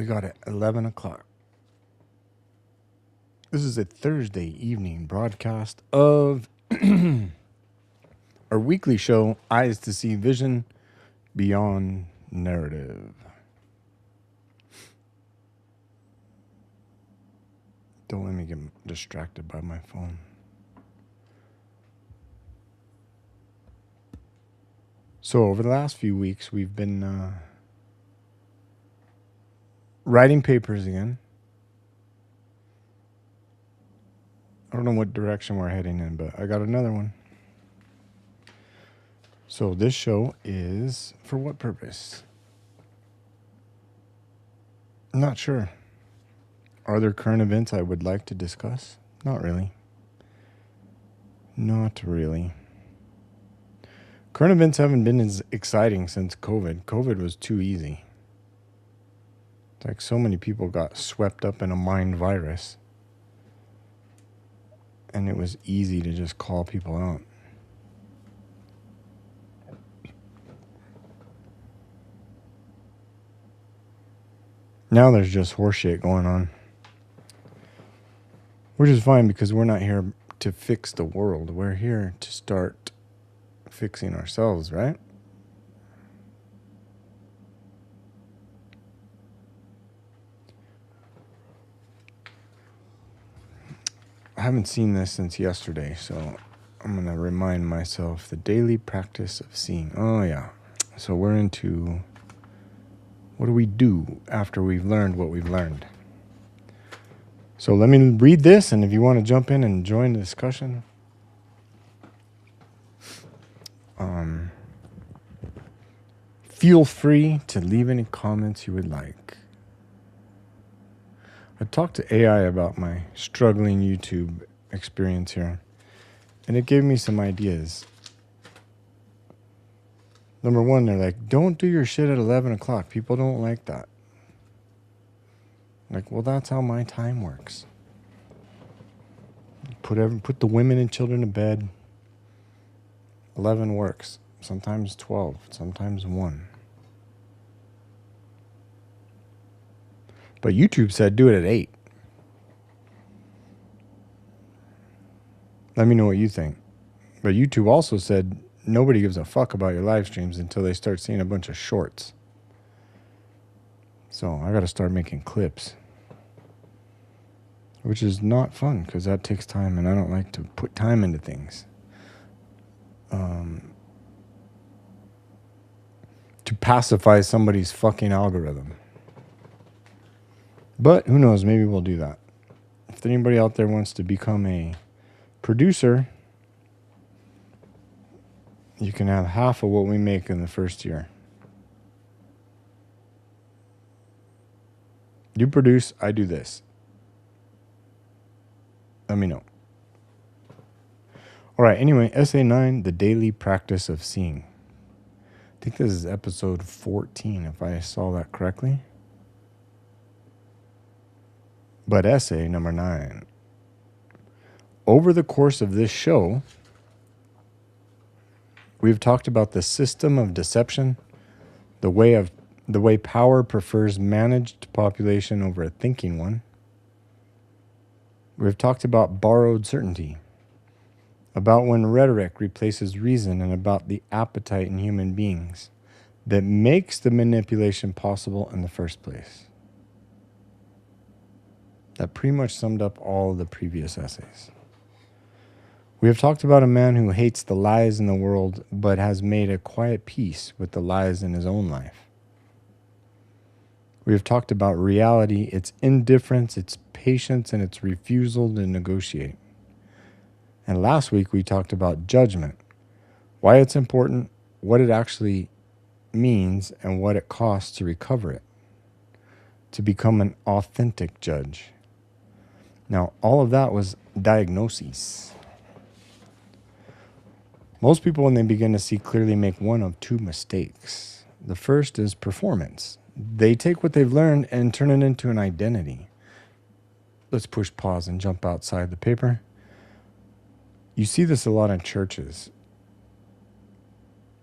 got it 11 o'clock. This is a Thursday evening broadcast of our weekly show, Eyes to See Vision Beyond Narrative. Don't let me get distracted by my phone. So over the last few weeks, we've been writing papers again. I don't know what direction we're heading in, but I got another one. So this show is for what purpose? I'm not sure. Are there current events I would like to discuss? Not really. Not really. Current events haven't been as exciting since COVID. COVID was too easy. It's like so many people got swept up in a mind virus. And it was easy to just call people out. Now there's just horseshit going on. Which is fine because we're not here to fix the world. We're here to start fixing ourselves, right? I haven't seen this since yesterday, so I'm going to remind myself the daily practice of seeing. Oh, yeah. So we're into what do we do after we've learned what we've learned? So let me read this, and if you want to jump in and join the discussion, feel free to leave any comments you would like. I talked to AI about my struggling YouTube experience here, and it gave me some ideas. Number one, they're like, don't do your shit at 11 o'clock. People don't like that. Like, well, that's how my time works. Put the women and children to bed. 11 works. Sometimes 12. Sometimes 1. But YouTube said do it at 8. Let me know what you think. But YouTube also said nobody gives a fuck about your live streams until they start seeing a bunch of shorts. So I got to start making clips. Which is not fun because that takes time and I don't like to put time into things. To pacify somebody's fucking algorithm. But who knows, maybe we'll do that. If anybody out there wants to become a producer, you can have half of what we make in the first year. You produce, I do this. Let me know. All right, anyway, Essay 9, The Daily Practice of Seeing. I think this is episode 14, if I saw that correctly. But essay number 9. Over the course of this show, we've talked about the system of deception, the way power prefers managed population over a thinking one. We've talked about borrowed certainty, about when rhetoric replaces reason, and about the appetite in human beings that makes the manipulation possible in the first place. That pretty much summed up all of the previous essays. We have talked about a man who hates the lies in the world, but has made a quiet peace with the lies in his own life. We have talked about reality, its indifference, its patience, and its refusal to negotiate. And last week we talked about judgment, why it's important, what it actually means, and what it costs to recover it, to become an authentic judge. Now, all of that was diagnoses. Most people, when they begin to see clearly, make one of two mistakes. The first is performance. They take what they've learned and turn it into an identity. Let's push pause and jump outside the paper. You see this a lot in churches.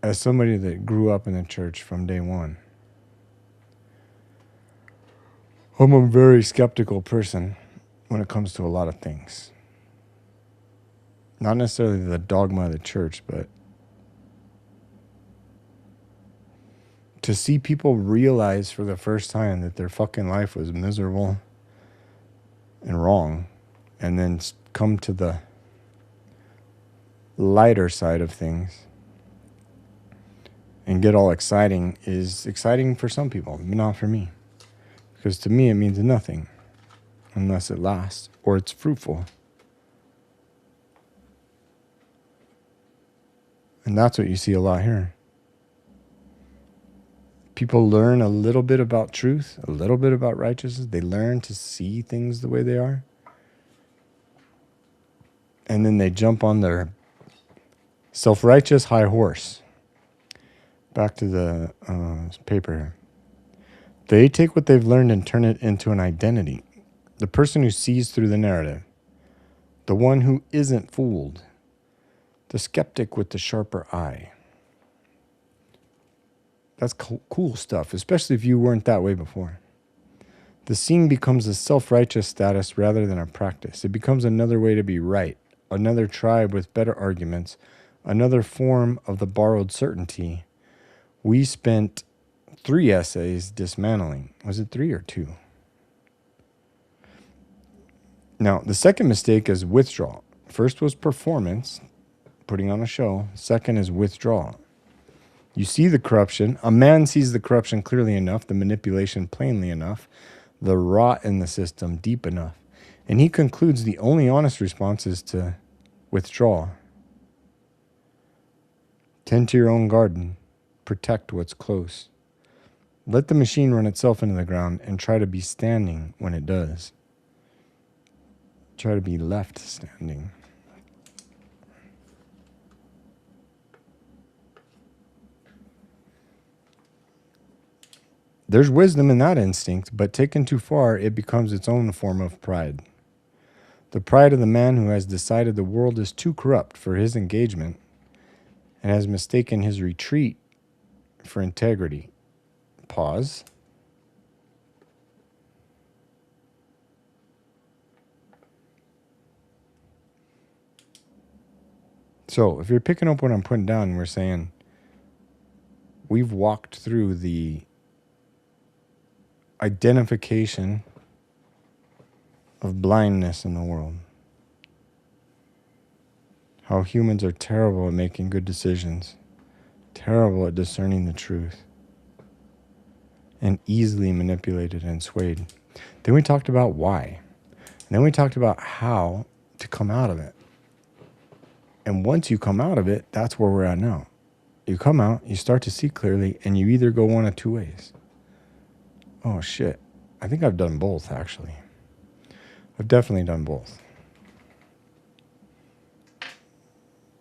As somebody that grew up in the church from day one, I'm a very skeptical person when it comes to a lot of things. Not necessarily the dogma of the church, but to see people realize for the first time that their fucking life was miserable and wrong, and then come to the lighter side of things and get all exciting is exciting for some people, not for me. Because to me, it means nothing unless it lasts or it's fruitful. And that's what you see a lot here. People learn a little bit about truth, a little bit about righteousness. They learn to see things the way they are. And then they jump on their self-righteous high horse. Back to the paper here. They take what they've learned and turn it into an identity. The person who sees through the narrative. The one who isn't fooled. The skeptic with the sharper eye. That's cool stuff, especially if you weren't that way before. The seeing becomes a self-righteous status rather than a practice. It becomes another way to be right, another tribe with better arguments, another form of the borrowed certainty. We spent 3 essays dismantling. Was it 3 or 2? Now, the second mistake is withdrawal. First was performance, putting on a show. Second is withdrawal. You see the corruption. A man sees the corruption clearly enough, the manipulation plainly enough, the rot in the system deep enough. And he concludes the only honest response is to withdraw. Tend to your own garden. Protect what's close. Let the machine run itself into the ground and try to be standing when it does. Try to be left standing. There's wisdom in that instinct, but taken too far, it becomes its own form of pride. The pride of the man who has decided the world is too corrupt for his engagement and has mistaken his retreat for integrity. Pause. So if you're picking up what I'm putting down, we're saying we've walked through the identification of blindness in the world. How humans are terrible at making good decisions, terrible at discerning the truth, and easily manipulated and swayed. Then we talked about why. And then we talked about how to come out of it. And once you come out of it, that's where we're at now. You come out, you start to see clearly, and you either go one of 2 ways. Oh, shit. I think I've done both, actually. I've definitely done both.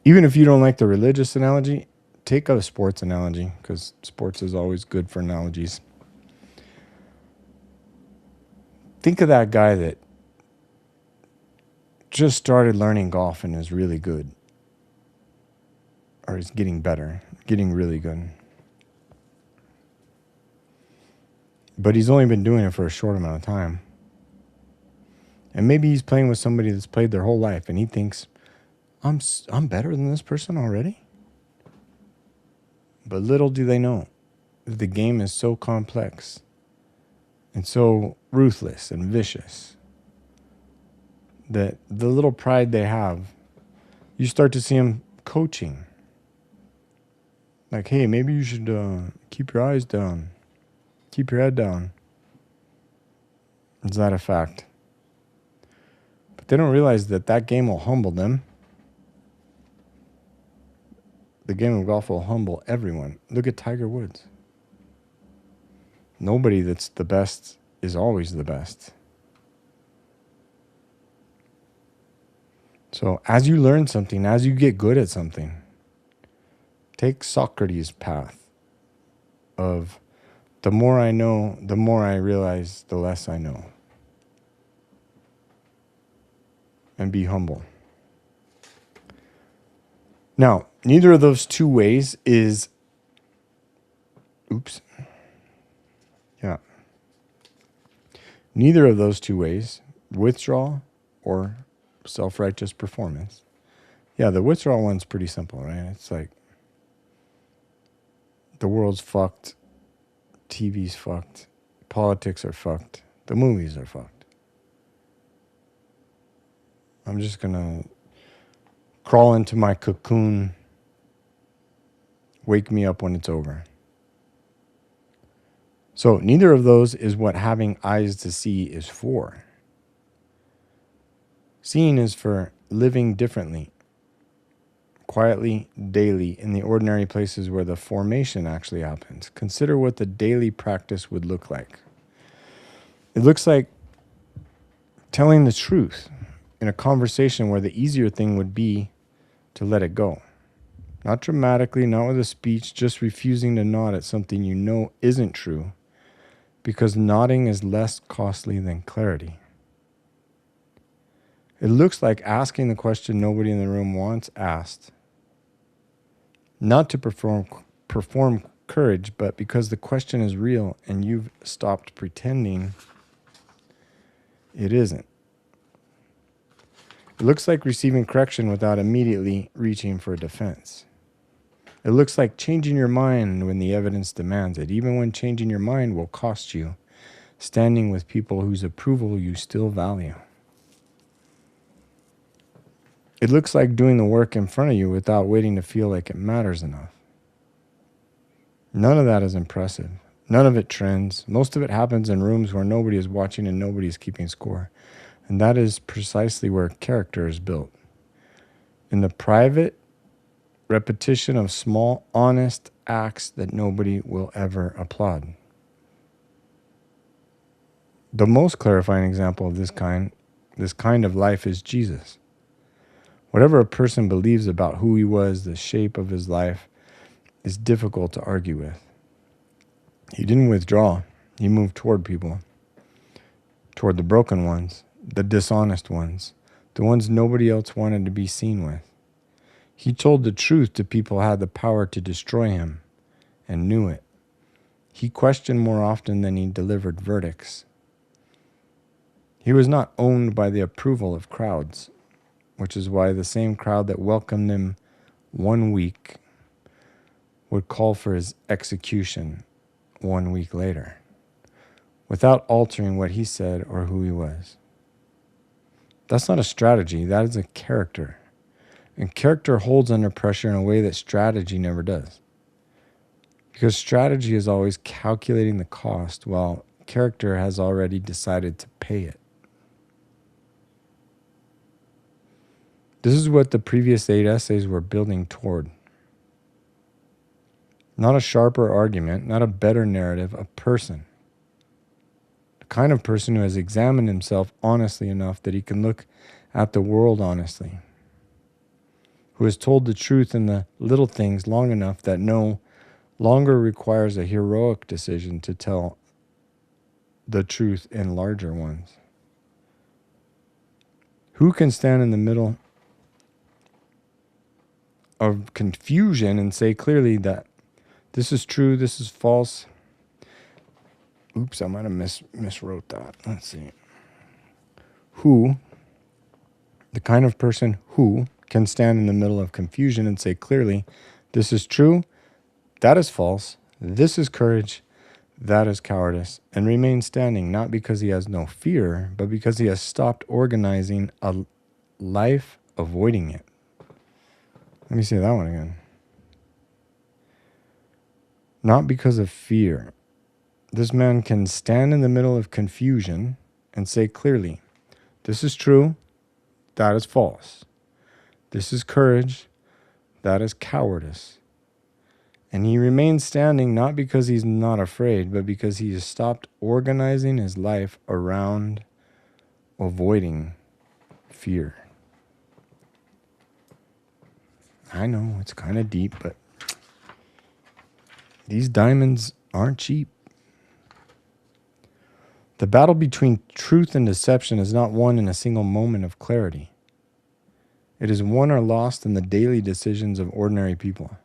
Even if you don't like the religious analogy, take a sports analogy, because sports is always good for analogies. Think of that guy that just started learning golf and is really good. Or is getting better, getting really good. But he's only been doing it for a short amount of time. And maybe he's playing with somebody that's played their whole life and he thinks, I'm better than this person already? But little do they know that the game is so complex and so ruthless and vicious that the little pride they have, you start to see them coaching. Like, hey, maybe you should keep your eyes down. Keep your head down. Is that a fact? But they don't realize that that game will humble them. The game of golf will humble everyone. Look at Tiger Woods. Nobody that's the best is always the best. So as you learn something, as you get good at something, take Socrates' path of the more I know, the more I realize, the less I know. And be humble. Now, neither of those 2 ways is... Oops. Yeah. Neither of those two ways, withdrawal or self-righteous performance. Yeah, the withdrawal one's pretty simple, right? It's like the world's fucked, TV's fucked, politics are fucked, the movies are fucked. I'm just going to crawl into my cocoon, wake me up when it's over. So neither of those is what having eyes to see is for. Seeing is for living differently, quietly, daily, in the ordinary places where the formation actually happens. Consider what the daily practice would look like. It looks like telling the truth in a conversation where the easier thing would be to let it go. Not dramatically, not with a speech, just refusing to nod at something you know isn't true, because nodding is less costly than clarity. It looks like asking the question nobody in the room wants asked, not to perform courage, but because the question is real and you've stopped pretending it isn't. It looks like receiving correction without immediately reaching for defense. It looks like changing your mind when the evidence demands it, even when changing your mind will cost you standing with people whose approval you still value. It looks like doing the work in front of you without waiting to feel like it matters enough. None of that is impressive. None of it trends. Most of it happens in rooms where nobody is watching and nobody is keeping score. And that is precisely where character is built. In the private repetition of small, honest acts that nobody will ever applaud. The most clarifying example of this kind of life is Jesus. Whatever a person believes about who he was, the shape of his life, is difficult to argue with. He didn't withdraw. He moved toward people, toward the broken ones, the dishonest ones, the ones nobody else wanted to be seen with. He told the truth to people who had the power to destroy him and knew it. He questioned more often than he delivered verdicts. He was not owned by the approval of crowds, which is why the same crowd that welcomed him 1 week would call for his execution 1 week later, without altering what he said or who he was. That's not a strategy, that is a character. And character holds under pressure in a way that strategy never does. Because strategy is always calculating the cost, while character has already decided to pay it. This is what the previous 8 essays were building toward. Not a sharper argument, not a better narrative, a person. The kind of person who has examined himself honestly enough that he can look at the world honestly. Who has told the truth in the little things long enough that no longer requires a heroic decision to tell the truth in larger ones. Who can stand in the middle of confusion and say clearly that this is true, this is false? Oops, I might have miswrote that. Let's see. Who, the kind of person who can stand in the middle of confusion and say clearly, this is true, that is false, this is courage, that is cowardice, and remain standing, not because he has no fear, but because he has stopped organizing a life avoiding it. Let me say that one again. Not because of fear. This man can stand in the middle of confusion and say clearly, this is true, that is false. This is courage, that is cowardice. And he remains standing not because he's not afraid, but because he has stopped organizing his life around avoiding fear. I know, it's kind of deep, but these diamonds aren't cheap. The battle between truth and deception is not won in a single moment of clarity. It is won or lost in the daily decisions of ordinary people.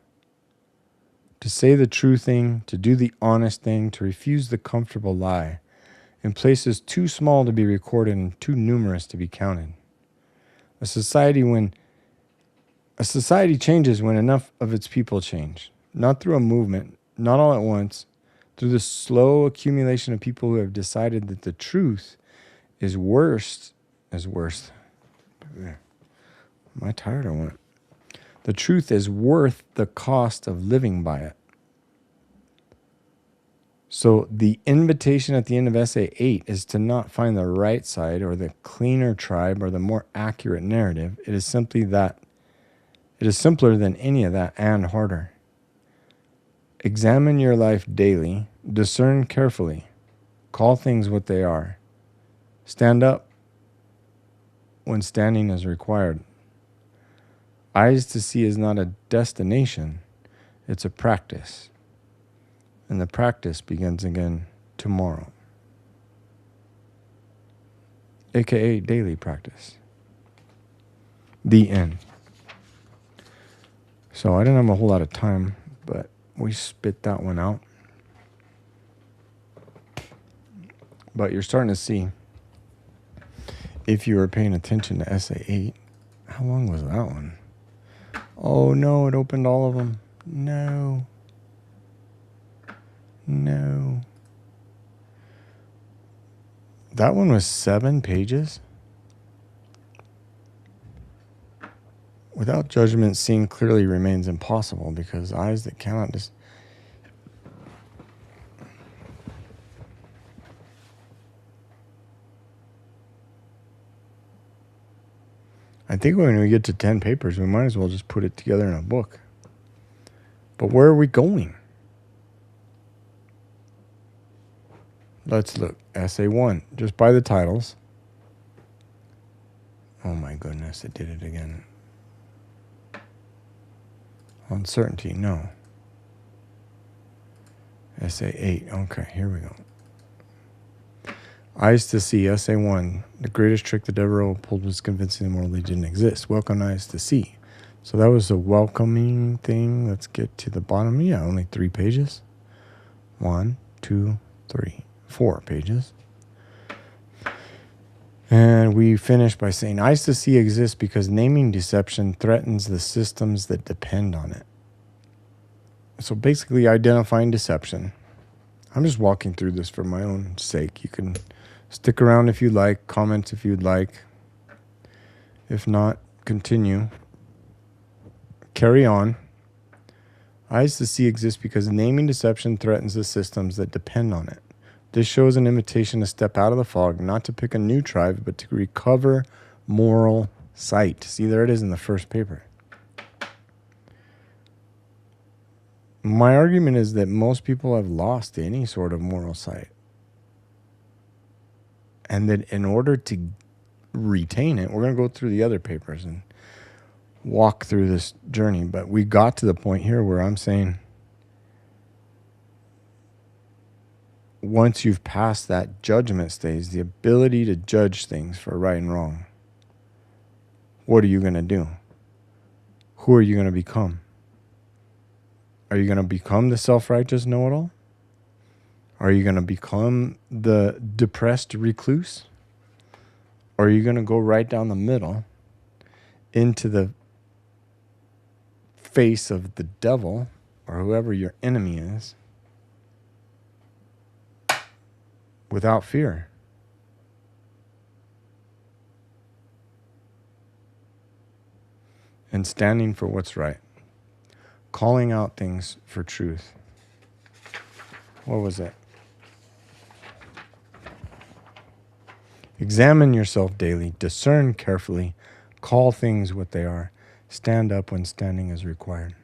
To say the true thing, to do the honest thing, to refuse the comfortable lie, in places too small to be recorded and too numerous to be counted. A society changes when enough of its people change, not through a movement, not all at once, through the slow accumulation of people who have decided that the truth is worse. Am I tired or what? The truth is worth the cost of living by it. So the invitation at the end of essay 8 is to not find the right side or the cleaner tribe or the more accurate narrative. It is simply that it is simpler than any of that and harder. Examine your life daily, discern carefully, call things what they are. Stand up when standing is required. Eyes to see is not a destination, it's a practice. And the practice begins again tomorrow. AKA daily practice. The end. So I didn't have a whole lot of time, but we spit that one out. But you're starting to see, if you were paying attention to essay 8, how long was that one? Oh no, it opened all of them. No. That one was 7 pages. Without judgment, seeing clearly remains impossible because eyes that cannot just. I think when we get to 10 papers, we might as well just put it together in a book. But where are we going? Let's look. Essay 1, just by the titles. Oh my goodness, it did it again. Uncertainty, no. Essay 8, okay, here we go. Eyes to see, essay 1. The greatest trick that ever pulled was convincing the world they didn't exist. Welcome eyes to see. So that was a welcoming thing. Let's get to the bottom. Yeah, only 3 pages. 1, 2, 3, 4 pages. And we finish by saying, eyes to see exists because naming deception threatens the systems that depend on it. So basically identifying deception. I'm just walking through this for my own sake. You can stick around if you like, comment if you'd like. If not, continue. Carry on. Eyes to see exists because naming deception threatens the systems that depend on it. This shows an invitation to step out of the fog, not to pick a new tribe, but to recover moral sight. See, there it is in the first paper. My argument is that most people have lost any sort of moral sight. And that in order to retain it, we're going to go through the other papers and walk through this journey. But we got to the point here where I'm saying, once you've passed that judgment stage, the ability to judge things for right and wrong, what are you going to do? Who are you going to become? Are you going to become the self-righteous know-it-all? Are you going to become the depressed recluse? Or are you going to go right down the middle into the face of the devil or whoever your enemy is without fear? And standing for what's right. Calling out things for truth. What was it? Examine yourself daily. Discern carefully. Call things what they are. Stand up when standing is required.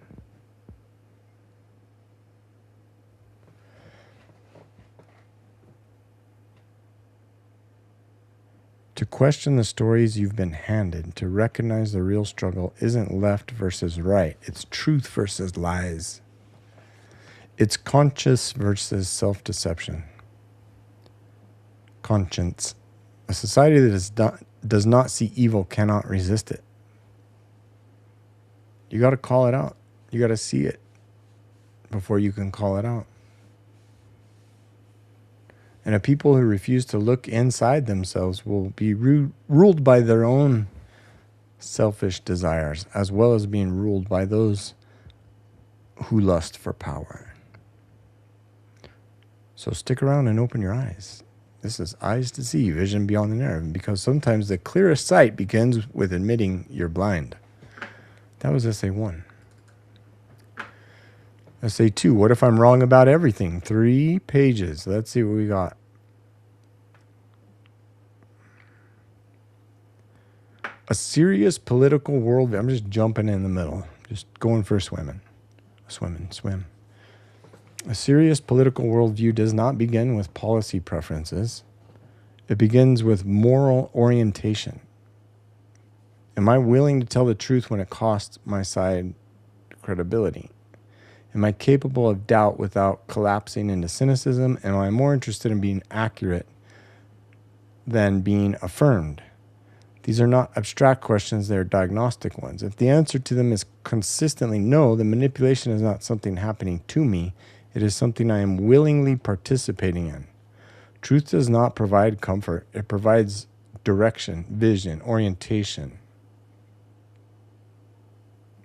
To question the stories you've been handed, to recognize the real struggle isn't left versus right. It's truth versus lies. It's conscious versus self-deception. Conscience. A society that does not see evil cannot resist it. You got to call it out. You got to see it before you can call it out. And a people who refuse to look inside themselves will be ruled by their own selfish desires, as well as being ruled by those who lust for power. So stick around and open your eyes. This is Eyes to See, Vision Beyond the Narrative, because sometimes the clearest sight begins with admitting you're blind. That was essay 1. Essay 2, what if I'm wrong about everything? 3 pages. Let's see what we got. A serious political worldview. I'm just jumping in the middle, just going for a swim. A serious political worldview does not begin with policy preferences. It begins with moral orientation. Am I willing to tell the truth when it costs my side credibility? Am I capable of doubt without collapsing into cynicism? Am I more interested in being accurate than being affirmed? These are not abstract questions, they're diagnostic ones. If the answer to them is consistently no, then manipulation is not something happening to me. It is something I am willingly participating in. Truth does not provide comfort. It provides direction, vision, orientation.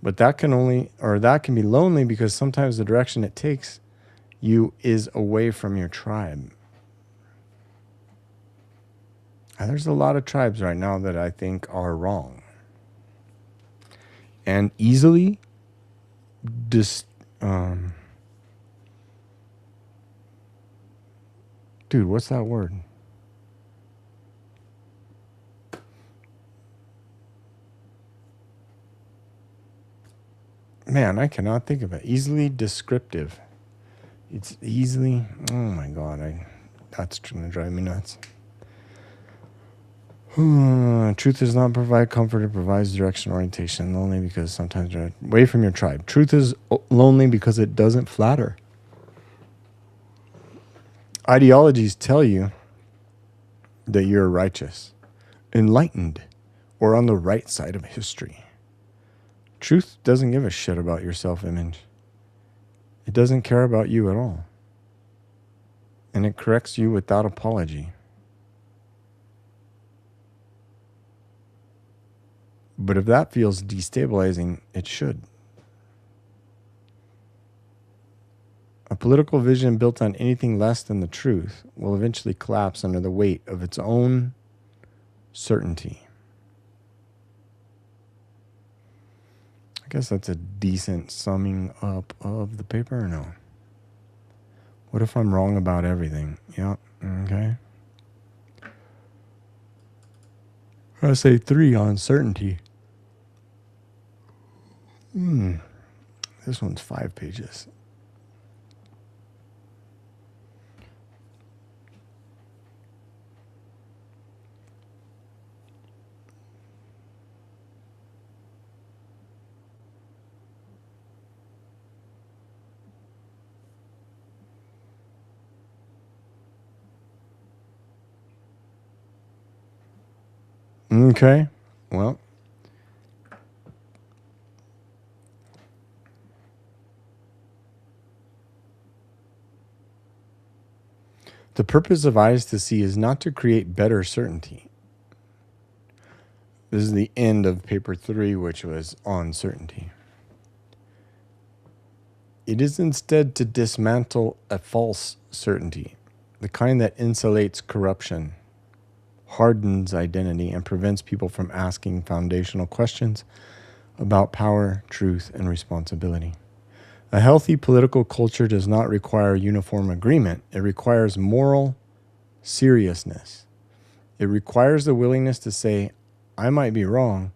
But that can be lonely because sometimes the direction it takes you is away from your tribe. And there's a lot of tribes right now that I think are wrong. And easily dude, what's that word? Man, I cannot think of it. Easily descriptive. It's easily, oh my God, that's going to drive me nuts. Truth does not provide comfort, it provides direction, orientation. Lonely because sometimes you're away from your tribe. Truth is lonely because it doesn't flatter. Ideologies tell you that you're righteous, enlightened, or on the right side of history. Truth doesn't give a shit about your self-image. It doesn't care about you at all. And it corrects you without apology. But if that feels destabilizing, it should. A political vision built on anything less than the truth will eventually collapse under the weight of its own certainty. I guess that's a decent summing up of the paper, or no? What if I'm wrong about everything? Yeah, okay. I say 3 on certainty. This one's 5 pages. Okay, well. The purpose of Eyes to See is not to create better certainty. This is the end of paper 3, which was on certainty. It is instead to dismantle a false certainty, the kind that insulates corruption, hardens identity, and prevents people from asking foundational questions about power, truth, and responsibility. A healthy political culture does not require uniform agreement. It requires moral seriousness. It requires the willingness to say, I might be wrong,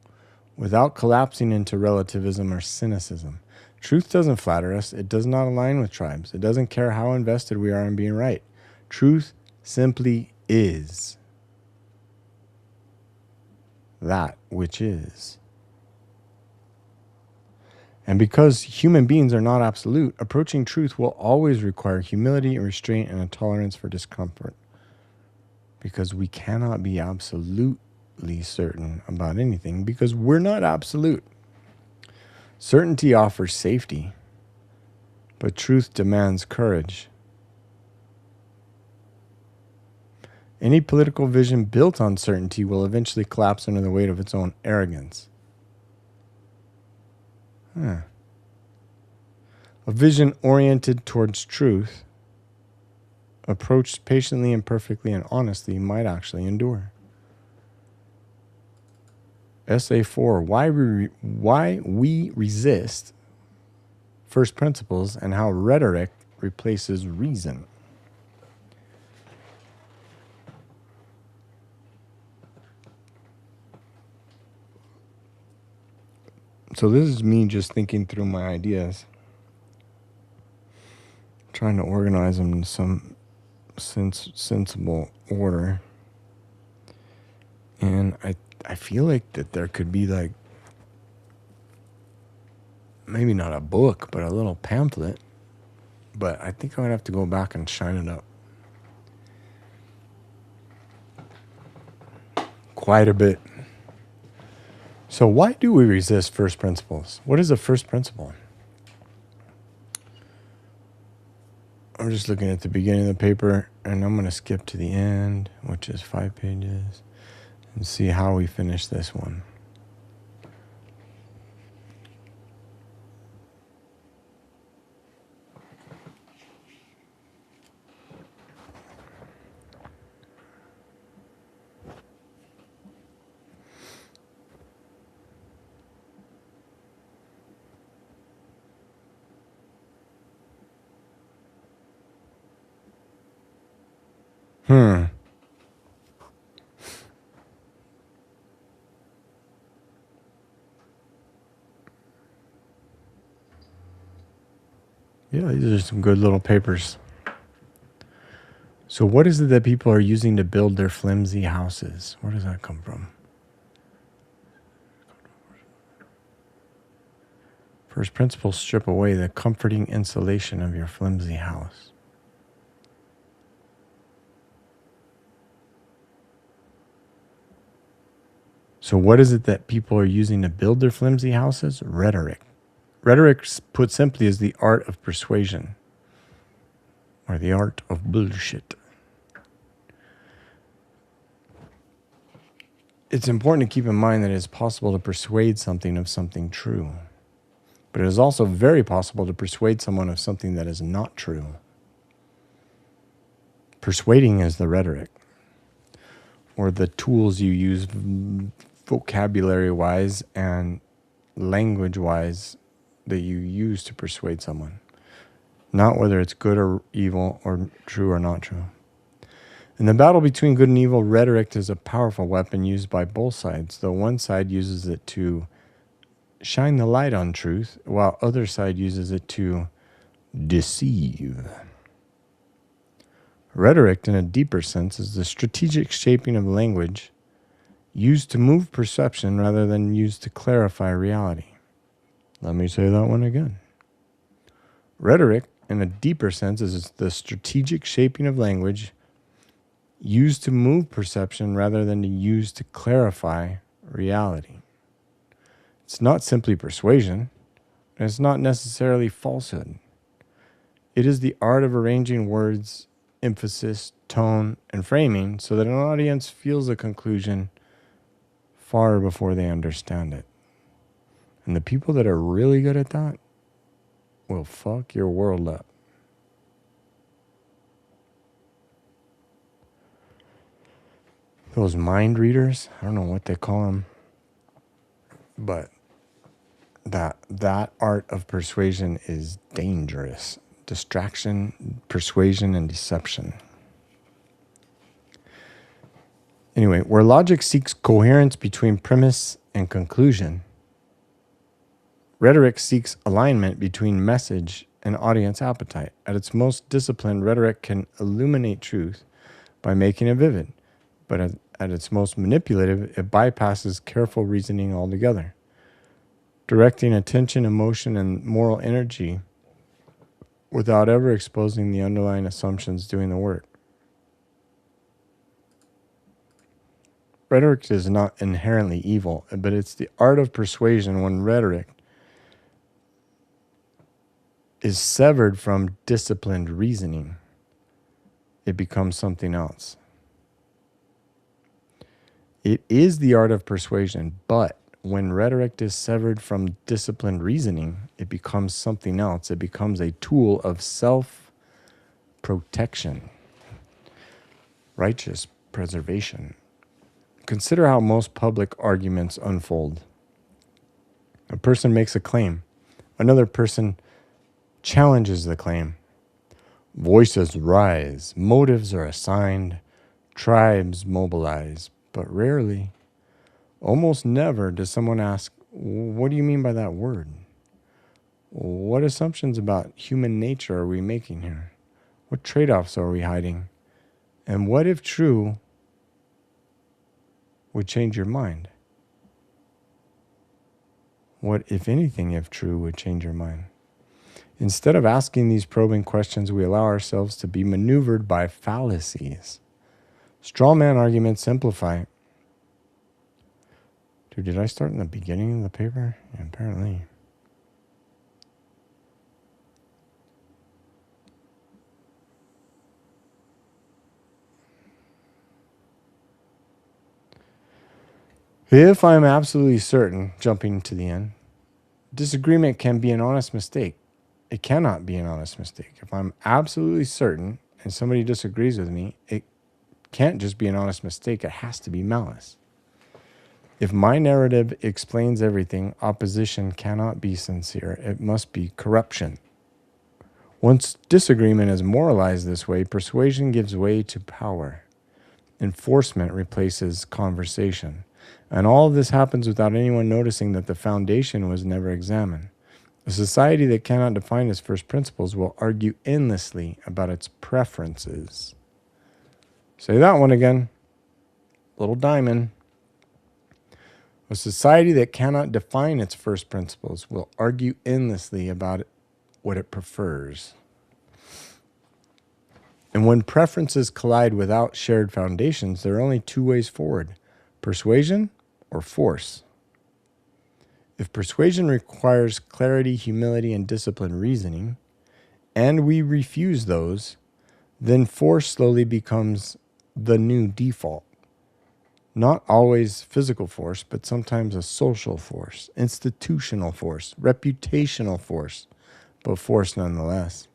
without collapsing into relativism or cynicism. Truth doesn't flatter us. It does not align with tribes. It doesn't care how invested we are in being right. Truth simply is that which is. And because human beings are not absolute, approaching truth will always require humility, restraint, and a tolerance for discomfort. Because we cannot be absolutely certain about anything, because we're not absolute. Certainty offers safety, but truth demands courage. Any political vision built on certainty will eventually collapse under the weight of its own arrogance. A vision oriented towards truth, approached patiently and perfectly and honestly, might actually endure. Essay 4, why we resist first principles and how rhetoric replaces reason. So this is me just thinking through my ideas, trying to organize them in some sensible order. And I feel like that there could be like, maybe not a book, but a little pamphlet. But I think I would have to go back and shine it up quite a bit. So why do we resist first principles? What is a first principle? I'm just looking at the beginning of the paper, and I'm going to skip to the end, which is 5 pages, and see how we finish this one. Yeah, these are some good little papers. So what is it that people are using to build their flimsy houses? Where does that come from? First principles strip away the comforting insulation of your flimsy house. So what is it that people are using to build their flimsy houses? Rhetoric. Rhetoric, put simply, is the art of persuasion, or the art of bullshit. It's important to keep in mind that it is possible to persuade something of something true, but it is also very possible to persuade someone of something that is not true. Persuading is the rhetoric, or the tools you use vocabulary-wise and language-wise that you use to persuade someone, not whether it's good or evil or true or not true. In the battle between good and evil, rhetoric is a powerful weapon used by both sides, though one side uses it to shine the light on truth, while other side uses it to deceive. Rhetoric, in a deeper sense, is the strategic shaping of language used to move perception rather than used to clarify reality. Let me say that one again. Rhetoric, in a deeper sense, is the strategic shaping of language used to move perception rather than used to clarify reality. It's not simply persuasion, and it's not necessarily falsehood. It is the art of arranging words, emphasis, tone, and framing so that an audience feels a conclusion far before they understand it. And the people that are really good at that will fuck your world up. Those mind readers, I don't know what they call them, but that art of persuasion is dangerous. Distraction, persuasion, and deception. Anyway, where logic seeks coherence between premise and conclusion, rhetoric seeks alignment between message and audience appetite. At its most disciplined, rhetoric can illuminate truth by making it vivid, but at its most manipulative, it bypasses careful reasoning altogether, directing attention, emotion, and moral energy without ever exposing the underlying assumptions doing the work. Rhetoric is not inherently evil, but it's the art of persuasion. When rhetoric is severed from disciplined reasoning, it becomes something else. It is the art of persuasion, but when rhetoric is severed from disciplined reasoning, it becomes something else. It becomes a tool of self-protection, righteous preservation. Consider how most public arguments unfold. A person makes a claim. Another person challenges the claim. Voices rise, motives are assigned, tribes mobilize, but rarely, almost never, does someone ask, what do you mean by that word? What assumptions about human nature are we making here? What trade-offs are we hiding? And what, if true, would change your mind? What, if anything, if true, would change your mind? Instead of asking these probing questions, we allow ourselves to be maneuvered by fallacies. Straw man arguments simplify. Dude, did I start in the beginning of the paper? Yeah, apparently. If I'm absolutely certain, jumping to the end, disagreement can be an honest mistake. It cannot be an honest mistake. If I'm absolutely certain and somebody disagrees with me, it can't just be an honest mistake. It has to be malice. If my narrative explains everything, opposition cannot be sincere. It must be corruption. Once disagreement is moralized this way, persuasion gives way to power. Enforcement replaces conversation. And all of this happens without anyone noticing that the foundation was never examined. A society that cannot define its first principles will argue endlessly about its preferences. Say that one again. Little diamond. A society that cannot define its first principles will argue endlessly about what it prefers. And when preferences collide without shared foundations, there are only two ways forward: persuasion or force. If persuasion requires clarity, humility, and disciplined reasoning, and we refuse those, then force slowly becomes the new default. Not always physical force, but sometimes a social force, institutional force, reputational force, but force nonetheless.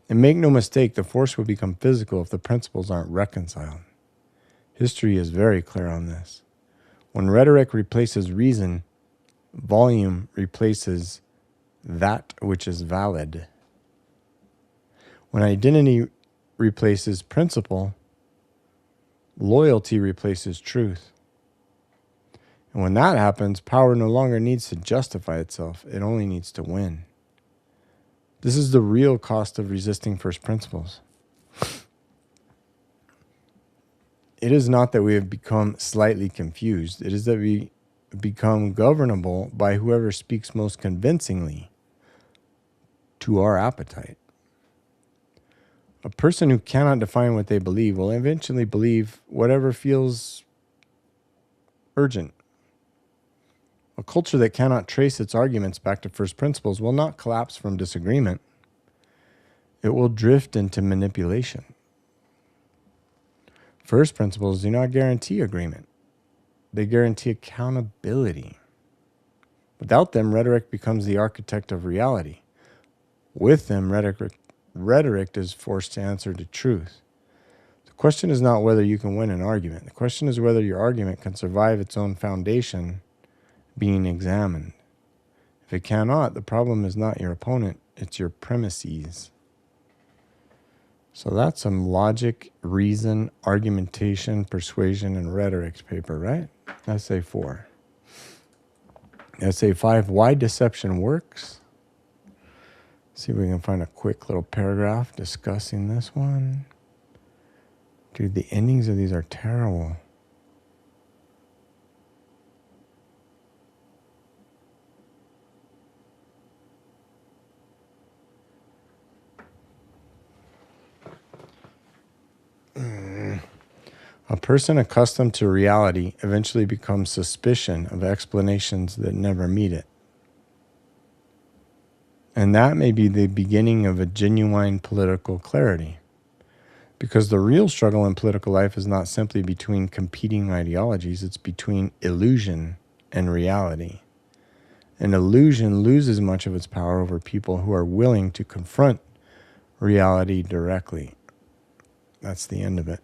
And make no mistake, the force will become physical if the principles aren't reconciled. History is very clear on this. When rhetoric replaces reason, volume replaces that which is valid. When identity replaces principle, loyalty replaces truth. And when that happens, power no longer needs to justify itself. It only needs to win. This is the real cost of resisting first principles. It is not that we have become slightly confused. It is that we become governable by whoever speaks most convincingly to our appetite. A person who cannot define what they believe will eventually believe whatever feels urgent. A culture that cannot trace its arguments back to first principles will not collapse from disagreement. It will drift into manipulation. First principles do not guarantee agreement. They guarantee accountability. Without them, rhetoric becomes the architect of reality. With them, rhetoric is forced to answer to truth. The question is not whether you can win an argument. The question is whether your argument can survive its own foundation being examined. If it cannot, the problem is not your opponent, it's your premises. So that's some logic, reason, argumentation, persuasion, and rhetoric paper, right? Essay 4. Essay 5, why deception works. See if we can find a quick little paragraph discussing this one. Dude, the endings of these are terrible. A person accustomed to reality eventually becomes suspicious of explanations that never meet it. And that may be the beginning of a genuine political clarity. Because the real struggle in political life is not simply between competing ideologies, it's between illusion and reality. An illusion loses much of its power over people who are willing to confront reality directly. That's the end of it.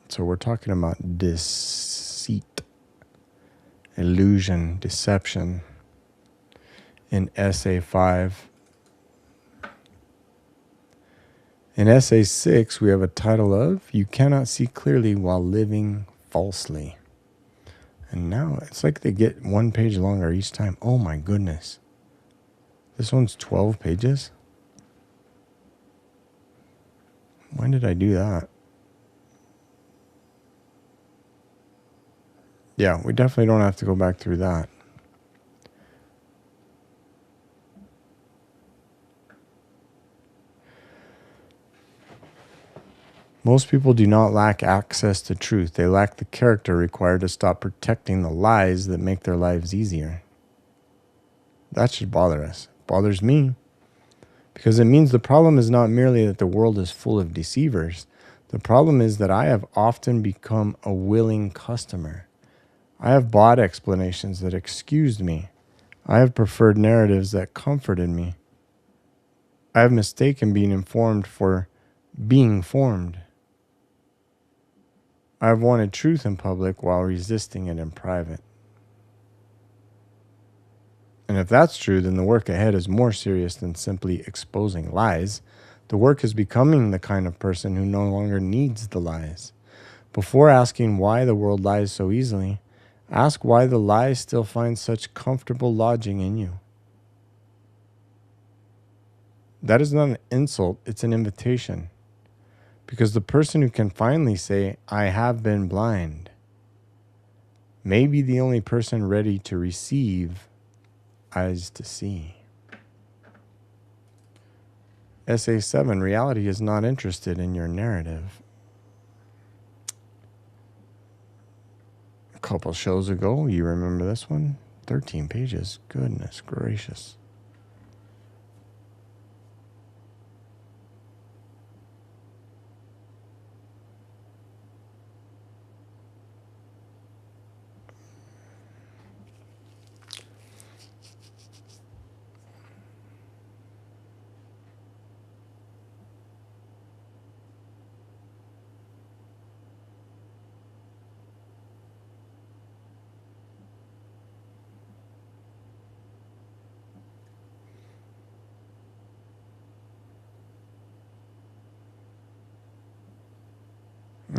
So we're talking about deceit, illusion, deception in Essay 5. In Essay 6, we have a title of You Cannot See Clearly While Living Falsely. And now it's like they get one page longer each time. Oh my goodness. This one's 12 pages? When did I do that? Yeah, we definitely don't have to go back through that. Most people do not lack access to truth. They lack the character required to stop protecting the lies that make their lives easier. That should bother us. It bothers me. Because it means the problem is not merely that the world is full of deceivers. The problem is that I have often become a willing customer. I have bought explanations that excused me. I have preferred narratives that comforted me. I have mistaken being informed for being formed. I have wanted truth in public while resisting it in private. And if that's true, then the work ahead is more serious than simply exposing lies. The work is becoming the kind of person who no longer needs the lies. Before asking why the world lies so easily, ask why the lies still find such comfortable lodging in you. That is not an insult, it's an invitation. Because the person who can finally say, I have been blind, may be the only person ready to receive eyes to see. Essay 7, reality is not interested in your narrative. A couple shows ago, you remember this one? 13 pages. Goodness gracious.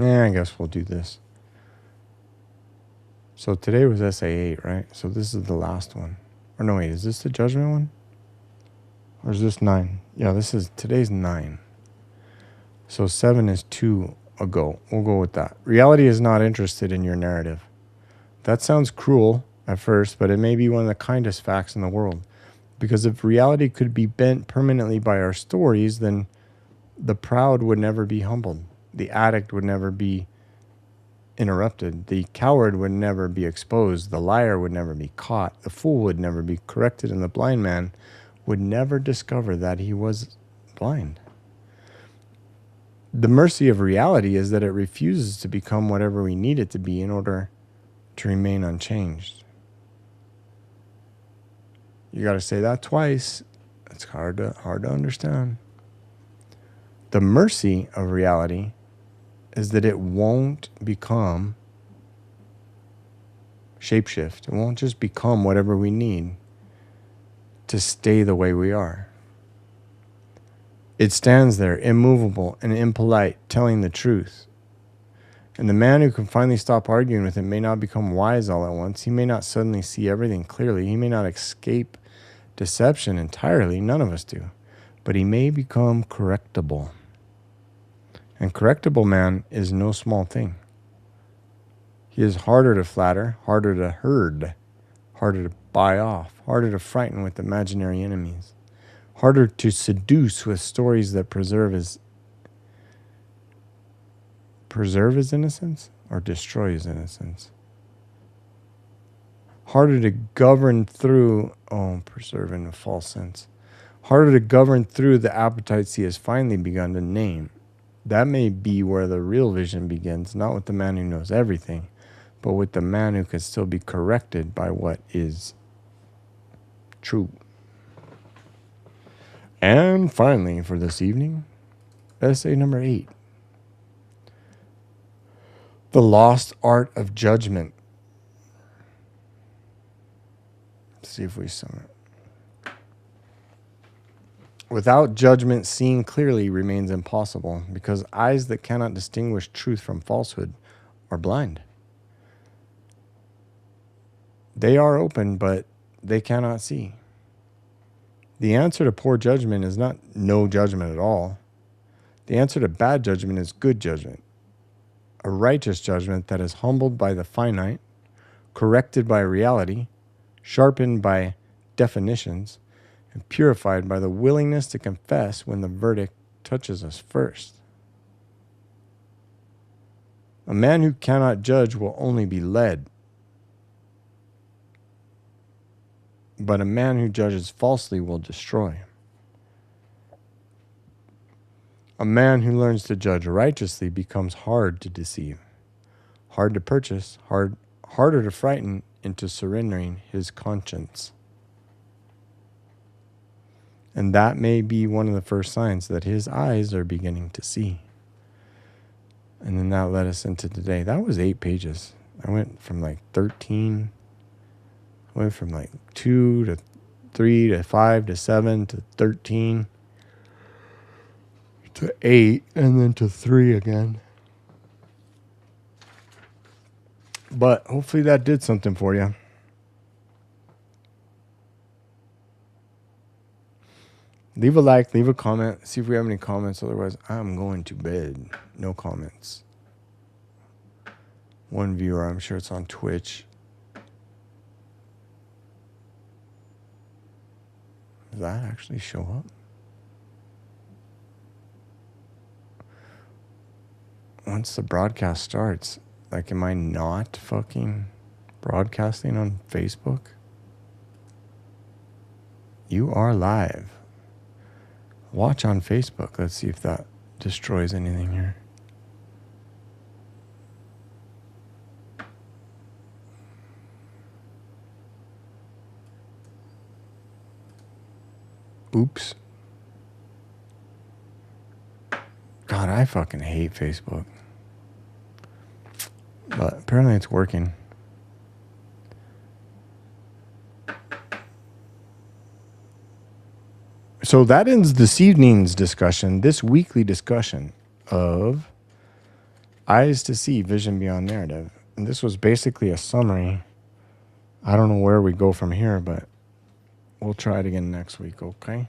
Yeah, I guess we'll do this. So today was Essay 8, right? So this is the last one. Or no, wait, is this the judgment one? Or is this 9? Yeah, today's 9. So 7 is 2 ago. We'll go with that. Reality is not interested in your narrative. That sounds cruel at first, but it may be one of the kindest facts in the world. Because if reality could be bent permanently by our stories, then the proud would never be humbled. The addict would never be interrupted. The coward would never be exposed. The liar would never be caught. The fool would never be corrected. And the blind man would never discover that he was blind. The mercy of reality is that it refuses to become whatever we need it to be in order to remain unchanged. You got to say that twice. It's hard to understand. The mercy of reality is that it won't become shapeshift. It won't just become whatever we need to stay the way we are. It stands there, immovable and impolite, telling the truth. And the man who can finally stop arguing with it may not become wise all at once. He may not suddenly see everything clearly. He may not escape deception entirely. None of us do. But he may become correctable. And correctable man is no small thing. He is harder to flatter, harder to herd, harder to buy off, harder to frighten with imaginary enemies, harder to seduce with stories that preserve his innocence or destroy his innocence. Harder to govern through, preserve in a false sense. Harder to govern through the appetites he has finally begun to name. That may be where the real vision begins, not with the man who knows everything, but with the man who can still be corrected by what is true. And finally, for this evening, essay number 8. The lost art of judgment. Let's see if we sum it. Without judgment, seeing clearly remains impossible, because eyes that cannot distinguish truth from falsehood are blind. They are open, but they cannot see. The answer to poor judgment is not no judgment at all. The answer to bad judgment is good judgment, a righteous judgment that is humbled by the finite, corrected by reality, sharpened by definitions, and purified by the willingness to confess when the verdict touches us first. A man who cannot judge will only be led, but a man who judges falsely will destroy. A man who learns to judge righteously becomes hard to deceive, hard to purchase, harder to frighten into surrendering his conscience. And that may be one of the first signs that his eyes are beginning to see. And then that led us into today. That was 8 pages. I went from like 13, I went from like 2 to 3 to 5 to 7 to 13 to 8 and then to 3 again. But hopefully that did something for you. Leave a like, leave a comment, see if we have any comments. Otherwise, I'm going to bed. No comments. One viewer, I'm sure it's on Twitch. Does that actually show up? Once the broadcast starts, like, am I not fucking broadcasting on Facebook? You are live. Watch on Facebook. Let's see if that destroys anything here. Oops. God, I fucking hate Facebook. But apparently it's working. So that ends this evening's discussion, this weekly discussion of Eyes to See, Vision Beyond Narrative. And this was basically a summary. I don't know where we go from here, but we'll try it again next week, okay?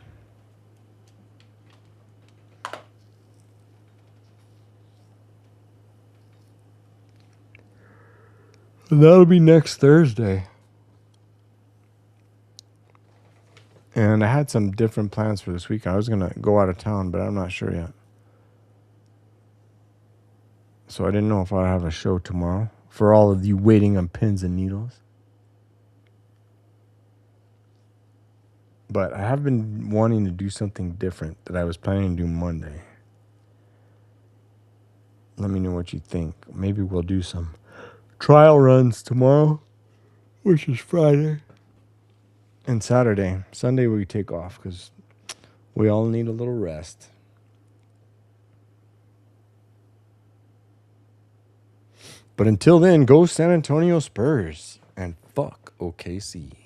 That'll be next Thursday. And I had some different plans for this week. I was going to go out of town, but I'm not sure yet. So I didn't know if I'd have a show tomorrow for all of you waiting on pins and needles. But I have been wanting to do something different that I was planning to do Monday. Let me know what you think. Maybe we'll do some trial runs tomorrow, which is Friday. And Saturday. Sunday we take off because we all need a little rest. But until then, go San Antonio Spurs and fuck OKC.